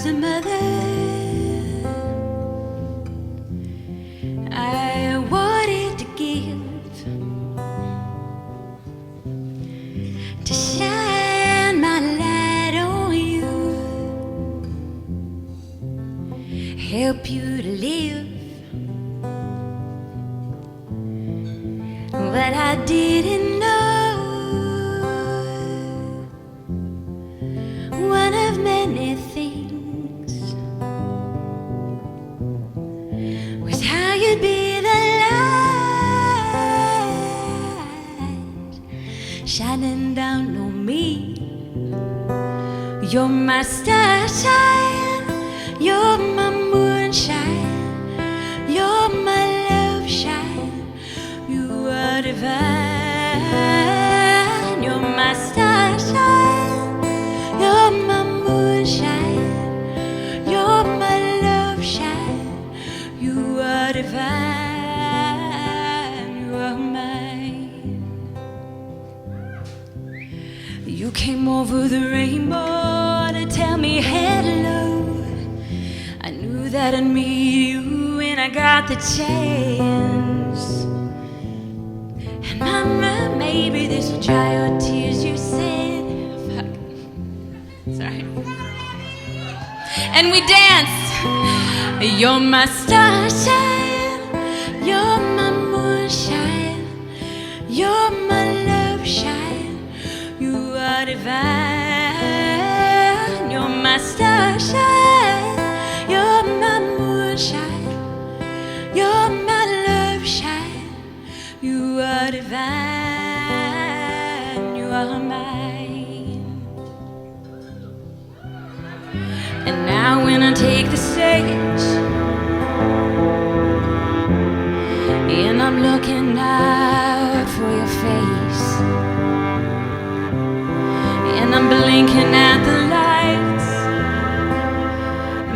a mother, I wanted to give, to shine my light on you, help you to live. But I didn't know one of many things was how you'd be the light shining down on me. You're my starshine, you're my moonshine, you're my love shine. You are divine, you're my starshine, you're my moonshine, you're my love shine. You are divine, you are mine. You came over the rainbow to tell me hello. I knew that I'd meet you when I got the chance. And mama, maybe this will dry your tears, you said. Fuck. Sorry. And we danced. You're my starshine, you're my moonshine, you're my love shine. You are divine. You're my starshine, you're my moonshine, you're my love shine. You are divine, you are mine. And now when I take the stage and I'm looking out for your face, and I'm blinking at the lights,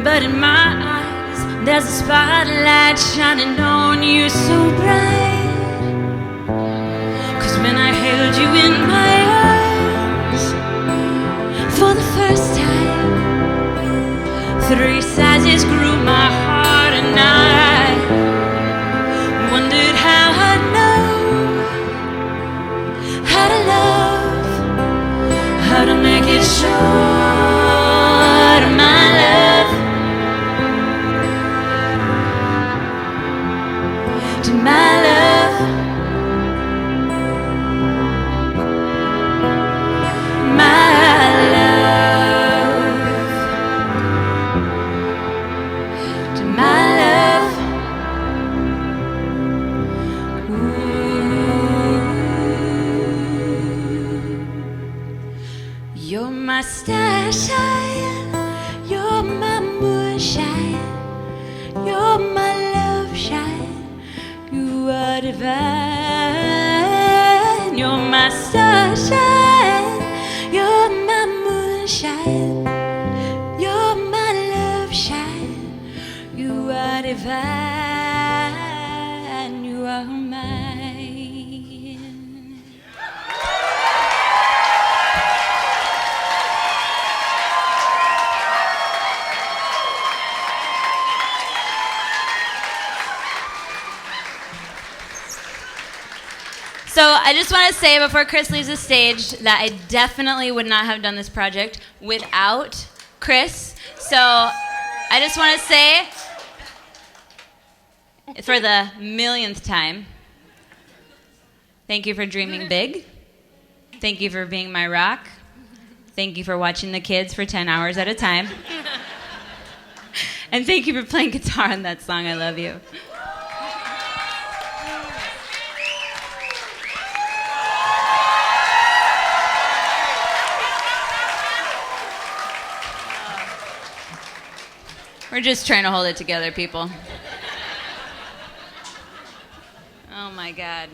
but in my eyes there's a spotlight shining on you so bright. 'Cause when I held you in my arms for the first time, 3 sizes grew my heart, and I wondered how I'd know how to love, how to make it short, my love, to my love, my love, to my love. You're my starshine, you're my moonshine, you're my love shine. You are divine. You're my starshine, you're my moonshine, you're my love shine. You are divine. You are mine. So I just want to say before Chris leaves the stage that I definitely would not have done this project without Chris. So I just want to say, for the millionth time, thank you for dreaming big. Thank you for being my rock. Thank you for watching the kids for 10 hours at a time. And thank you for playing guitar on that song, I Love You. We're just trying to hold it together, people. Oh my God.